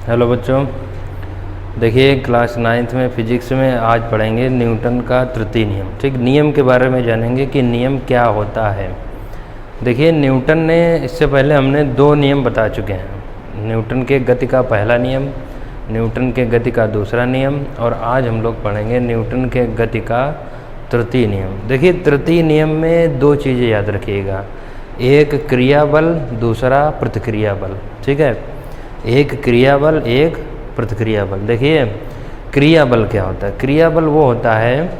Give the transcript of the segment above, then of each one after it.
Hello बच्चों, देखिए class 9th में फिजिक्स में आज पढ़ेंगे न्यूटन का तृतीय नियम। ठीक, नियम के बारे में जानेंगे कि नियम क्या होता है। देखिए न्यूटन ने, इससे पहले हमने 2 नियम बता चुके हैं। न्यूटन के गति का पहला नियम, न्यूटन के गति का दूसरा नियम, और आज हम लोग पढ़ेंगे न्यूटन के गति का तृतीय नियम। देखिए तृतीय नियम में 2 चीज़ें याद रखिएगा, एक क्रिया बल, दूसरा प्रतिक्रिया बल। ठीक है, एक क्रिया बल, एक प्रतिक्रिया बल। देखिए क्रिया बल क्या होता है? क्रिया बल वो होता है,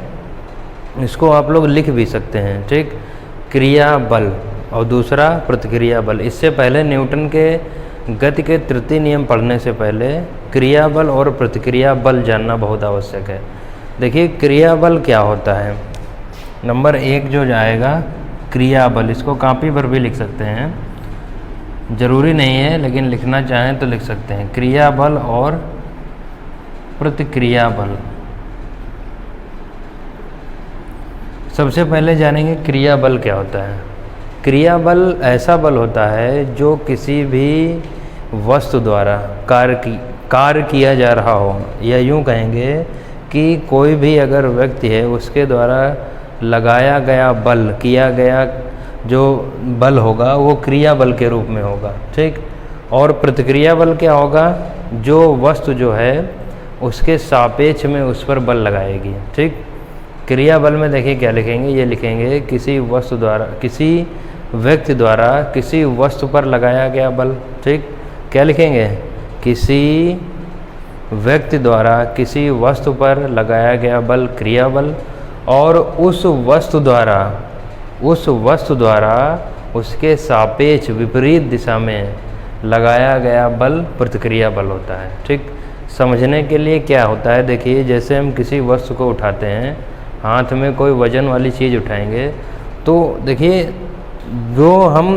इसको आप लोग लिख भी सकते हैं। ठीक, क्रिया बल और दूसरा प्रतिक्रिया बल। इससे पहले न्यूटन के गति के तृतीय नियम पढ़ने से पहले क्रिया बल और प्रतिक्रिया बल जानना बहुत आवश्यक है। देखिए क्रिया बल क्या होता है, नंबर 1 जो जाएगा क्रिया बल, इसको कॉपी पर भी लिख सकते हैं, ज़रूरी नहीं है लेकिन लिखना चाहें तो लिख सकते हैं। क्रिया बल और प्रतिक्रिया बल। सबसे पहले जानेंगे क्रिया बल क्या होता है। क्रिया बल ऐसा बल होता है जो किसी भी वस्तु द्वारा कार्य किया जा रहा हो, या यूँ कहेंगे कि कोई भी अगर व्यक्ति है उसके द्वारा लगाया गया बल, किया गया जो बल होगा वो क्रिया बल के रूप में होगा। ठीक, और प्रतिक्रिया बल क्या होगा? जो वस्तु जो है उसके सापेक्ष में उस पर बल लगाएगी। ठीक, क्रिया बल में देखिए क्या लिखेंगे, ये लिखेंगे किसी वस्तु द्वारा, किसी व्यक्ति द्वारा किसी वस्तु पर लगाया गया बल। ठीक, क्या लिखेंगे? किसी व्यक्ति द्वारा किसी वस्तु पर लगाया गया बल क्रिया बल, और उस वस्तु द्वारा उसके सापेक्ष विपरीत दिशा में लगाया गया बल प्रतिक्रिया बल होता है। ठीक, समझने के लिए क्या होता है, देखिए जैसे हम किसी वस्तु को उठाते हैं, हाथ में कोई वजन वाली चीज़ उठाएंगे, तो देखिए जो हम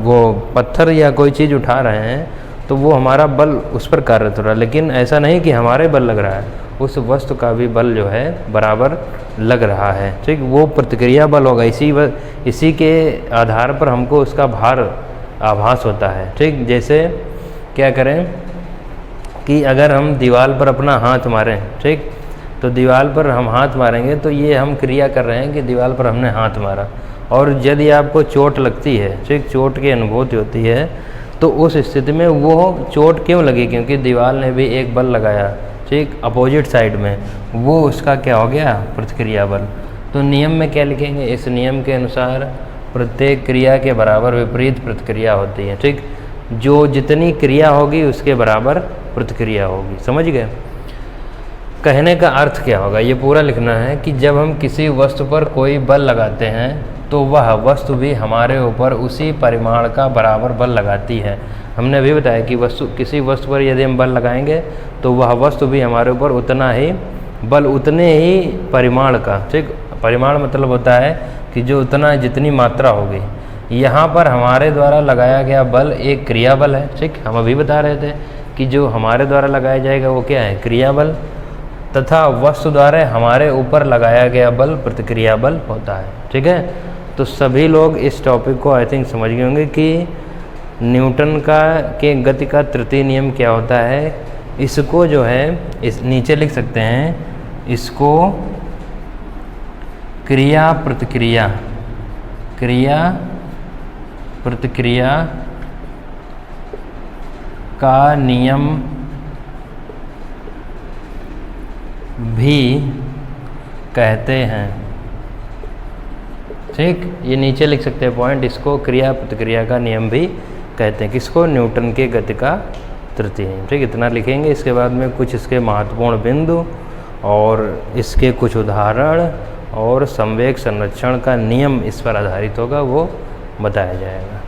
वो पत्थर या कोई चीज़ उठा रहे हैं तो वो हमारा बल उस पर कार्यरत हो रहा है, लेकिन ऐसा नहीं कि हमारे बल लग रहा है, उस वस्तु का भी बल जो है बराबर लग रहा है। ठीक, वो प्रतिक्रिया बल होगा। इसी के आधार पर हमको उसका भार आभास होता है। ठीक, जैसे क्या करें कि अगर हम दीवार पर अपना हाथ मारें, ठीक, तो दीवार पर हम हाथ मारेंगे तो ये हम क्रिया कर रहे हैं कि दीवार पर हमने हाथ मारा। और यदि आपको चोट लगती है, ठीक, चोट की अनुभूति होती है, तो उस स्थिति में वो चोट क्यों लगी? क्योंकि दीवार ने भी एक बल लगाया, ठीक, अपोजिट साइड में, वो उसका क्या हो गया? प्रतिक्रिया बल। तो नियम में क्या लिखेंगे? इस नियम के अनुसार प्रत्येक क्रिया के बराबर विपरीत प्रतिक्रिया होती है। ठीक, जो जितनी क्रिया होगी उसके बराबर प्रतिक्रिया होगी। समझ गए? कहने का अर्थ क्या होगा, ये पूरा लिखना है कि जब हम किसी वस्तु पर कोई बल लगाते हैं तो वह वस्तु भी हमारे ऊपर उसी परिमाण का बराबर बल लगाती है। हमने अभी बताया कि किसी वस्तु पर यदि हम बल लगाएंगे तो वह वस्तु भी हमारे ऊपर उतना ही बल, उतने ही परिमाण का, ठीक, परिमाण मतलब होता है कि जो उतना जितनी मात्रा होगी। यहाँ पर हमारे द्वारा लगाया गया बल एक क्रिया बल है। ठीक, हम अभी बता रहे थे कि जो हमारे द्वारा लगाया जाएगा वो क्या है? क्रिया बल, तथा वस्तु द्वारा हमारे ऊपर लगाया गया बल प्रतिक्रिया बल होता है। ठीक है, तो सभी लोग इस टॉपिक को आई थिंक समझ गए होंगे कि न्यूटन के गति का तृतीय नियम क्या होता है। इसको जो है इस नीचे लिख सकते हैं, इसको क्रिया प्रतिक्रिया का नियम भी कहते हैं। ठीक, ये नीचे लिख सकते हैं पॉइंट, इसको क्रिया प्रतिक्रिया का नियम भी कहते हैं। किसको? न्यूटन के गति का तृतीय नियम। ठीक, इतना लिखेंगे। इसके बाद में कुछ इसके महत्वपूर्ण बिंदु और इसके कुछ उदाहरण और संवेग संरक्षण का नियम इस पर आधारित होगा, वो बताया जाएगा।